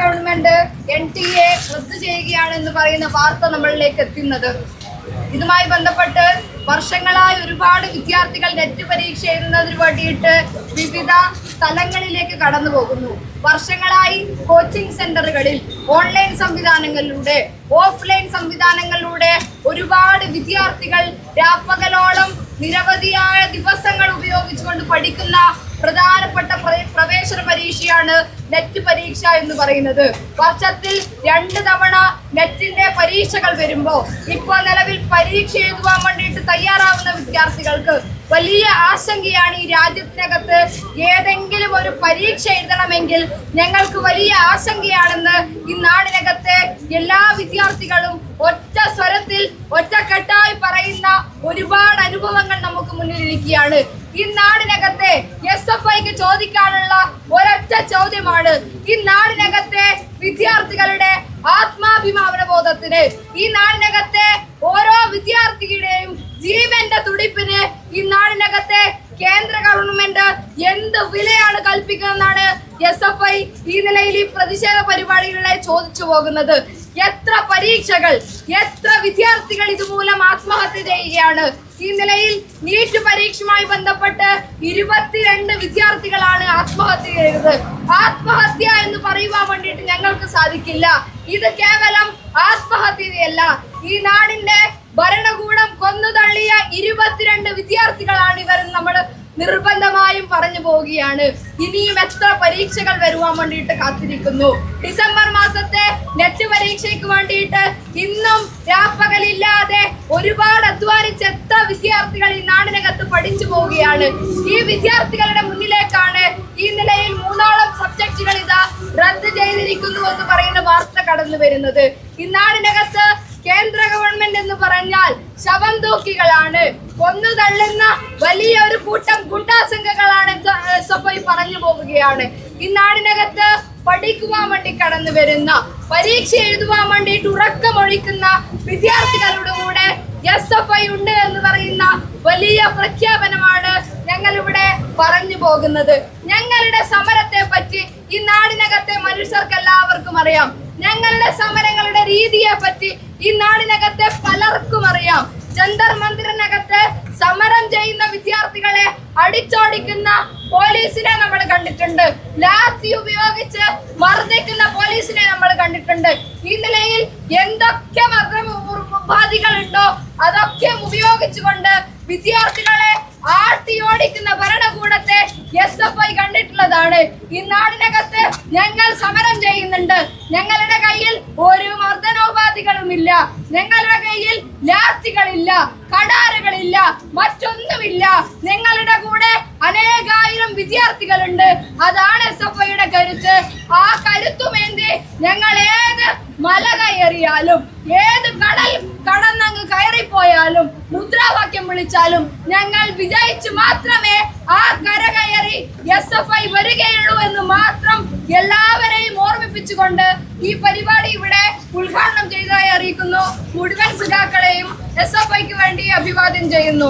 Government NTA റദ്ദു ചെയ്യുകയാണെന്ന് പറയുന്ന വാർത്ത നമ്മളിലേക്ക് എത്തുന്നത്. ഇതുമായി ബന്ധപ്പെട്ട് വർഷങ്ങളായി ഒരുപാട് വിദ്യാർത്ഥികൾ നെറ്റ് പരീക്ഷ എഴുതുന്നതിന് വേണ്ടിയിട്ട് വിവിധ സ്ഥലങ്ങളിലേക്ക് കടന്നു പോകുന്നു. വർഷങ്ങളായി കോച്ചിങ് സെന്ററുകളിൽ ഓൺലൈൻ സംവിധാനങ്ങളിലൂടെ ഓഫ്ലൈൻ സംവിധാനങ്ങളിലൂടെ ഒരുപാട് വിദ്യാർത്ഥികൾ രാപ്പകലോളം നിരവധിയായ ദിവസങ്ങൾ ഉപയോഗിച്ചുകൊണ്ട് പഠിക്കുന്ന പ്രധാനപ്പെട്ട പ്രവേശന പരീക്ഷയാണ് നെറ്റ് പരീക്ഷ എന്ന് പറയുന്നത്. വർഷത്തിൽ 2 തവണ നെറ്റിന്റെ പരീക്ഷകൾ വരുമ്പോൾ ഇപ്പോൾ നിലവിൽ പരീക്ഷ എഴുതുവാൻ വേണ്ടിയിട്ട് തയ്യാറാവുന്ന വിദ്യാർത്ഥികൾക്ക് വലിയ ആശങ്കയാണ്. ഈ രാജ്യത്തിനകത്ത് ഏതെങ്കിലും ഒരു പരീക്ഷ എഴുതണമെങ്കിൽ ഞങ്ങൾക്ക് വലിയ ആശങ്കയാണെന്ന് ഈ നാടിനകത്തെ എല്ലാ വിദ്യാർത്ഥികളും ഒറ്റ സ്വരത്തിൽ ഒറ്റക്കെട്ടായി പറയുന്ന ഒരുപാട് അനുഭവങ്ങൾ നമുക്ക് മുന്നിലിരിക്കുകയാണ്. ഈ നാടിനകത്തെ SFIക്ക് ചോദിക്കാനുള്ള ഒരൊറ്റ ചോദ്യമാണ്, ഈ നാടിനകത്തെ വിദ്യാർത്ഥികളുടെ ആത്മാഭിമാന ബോധത്തിന്, ഈ നാടിനകത്തെ ഓരോ വിദ്യാർത്ഥിയുടെയും ജീവന്റെ തുടിപ്പിന് ഈ നാടിനകത്തെ കേന്ദ്ര ഗവൺമെന്റ് എന്ത് വിലയാണ് കൽപ്പിക്കുന്നതെന്നാണ് SFI ഈ നിലയിൽ ഈ പ്രതിഷേധ പരിപാടികളെ ചോദിച്ചു പോകുന്നത്. എത്ര പരീക്ഷകൾ, എത്ര വിദ്യാർത്ഥികൾ ഇതുമൂലം ആത്മഹത്യ ചെയ്യുകയാണ്. ഈ നിലയിൽ നീറ്റ് പരീക്ഷയുമായി ബന്ധപ്പെട്ട് 22 വിദ്യാർത്ഥികളാണ് ആത്മഹത്യ ചെയ്തത്. ആത്മഹത്യ എന്ന് പറയുവാൻ വേണ്ടിയിട്ട് ഞങ്ങൾക്ക് സാധിക്കില്ല. ഇത് കേവലം ആത്മഹത്യയല്ല, ഈ നാടിന്റെ ഭരണകൂടം കൊന്നു തള്ളിയ 22 വിദ്യാർത്ഥികളാണ് ഇവരെന്ന് നമ്മൾ നിർബന്ധമായും പറഞ്ഞു പോവുകയാണ്. ഇനിയും എത്ര പരീക്ഷകൾ വരുവാൻ വേണ്ടിയിട്ട് കാത്തിരിക്കുന്നു. ഡിസംബർ മാസത്തെ നെറ്റ് പരീക്ഷയ്ക്ക് വേണ്ടിയിട്ട് ഇന്നും രാപ്പകലില്ലാതെ ഒരുപാട് അധ്വാനിച്ച എത്ര വിദ്യാർത്ഥികൾ ഈ നാടിനകത്ത് പഠിച്ചു പോവുകയാണ്. ഈ വിദ്യാർത്ഥികളുടെ മുന്നിലേക്കാണ് ഈ നിലയിൽ 3ഓളം സബ്ജക്റ്റുകൾ ഇതാ റദ്ദ് ചെയ്തിരിക്കുന്നു എന്ന് പറയുന്ന വാർത്ത കടന്നു വരുന്നത്. ഈ നാടിനകത്ത് കേന്ദ്ര ഗവൺമെന്റ് എന്ന് പറഞ്ഞാൽ ശവം തൂക്കികളാണ്, കൊന്നു തള്ളുന്ന വലിയ ഒരു കൂട്ടം ഗുണ്ടാസംഘങ്ങളാണ് SFI പറഞ്ഞു പോവുകയാണ്. ഈ നാടിനകത്ത് പഠിക്കുവാൻ വേണ്ടി കടന്നു വരുന്ന, പരീക്ഷ എഴുതുവാൻ വേണ്ടിയിട്ട് ഉറക്കമൊഴിക്കുന്ന വിദ്യാർത്ഥികളുടെ കൂടെ SFI ഉണ്ട് എന്ന് പറയുന്ന വലിയ പ്രഖ്യാപനമാണ് ഞങ്ങളിവിടെ പറഞ്ഞു പോകുന്നത്. ഞങ്ങളുടെ സമരത്തെ പറ്റി ഈ നാടിനകത്തെ മനുഷ്യർക്ക് എല്ലാവർക്കും അറിയാം. ഞങ്ങളുടെ സമരങ്ങളുടെ രീതിയെ പറ്റി ഈ നാടിനകത്തെ പലർക്കും അറിയാം. ജന്തർ മന്ദിറിനകത്ത് സമരം ചെയ്യുന്ന വിദ്യാർത്ഥികളെ അടിച്ചോടിക്കുന്ന പോലീസിനെ നമ്മൾ കണ്ടിട്ടുണ്ട്. ലാത്തി ഉപയോഗിച്ച് മർദ്ദിക്കുന്ന പോലീസിനെ നമ്മൾ കണ്ടിട്ടുണ്ട്. ഈ നിലയിൽ എന്തൊക്കെ മർദ്ദോപാധികളുണ്ടോ അതൊക്കെ ഉപയോഗിച്ചുകൊണ്ട് വിദ്യാർത്ഥികളെ ആട്ടിയോടിക്കുന്ന ഭരണകൂടത്തെ SFI കണ്ടിട്ടുള്ളതാണ്. ഈ നാടിനകത്ത് ഞങ്ങൾ സമരം ചെയ്യുന്നുണ്ട്. ഞങ്ങളുടെ കയ്യിൽ ഒരു മർദ്ദനോപാധികളുമില്ല, ഞങ്ങളുടെ കയ്യിൽ ലാത്തികളില്ല, കടാരകളില്ല, മറ്റൊന്നുമില്ല. ഞങ്ങളുടെ കൂടെ അനേകായിരം വിദ്യാർത്ഥികളുണ്ട്. അതാണ് SFIയുടെ കരുത്ത്. ആ കരുത്തുമേന്തി ഞങ്ങൾ ഏത് മല കയറിയാലും, ഏത് കടൽ കടന്നങ്ങ് കയറിപ്പോയാലും, മുദ്രാവാക്യം വിളിച്ചാലും ഞങ്ങൾ വിജയിച്ചു മാത്രമേ ആ കര കയറി SFI വരികയുള്ളൂ എന്ന് മാത്രം എല്ലാവരെയും ഓർമ്മിപ്പിച്ചുകൊണ്ട് ഈ പരിപാടി ഇവിടെ ഉദ്ഘാടനം ചെയ്തതായി അറിയിക്കുന്നു. മുഴുവൻ സഖാക്കളെയും SFIക്ക് വേണ്ടി അഭിവാദ്യം ചെയ്യുന്നു.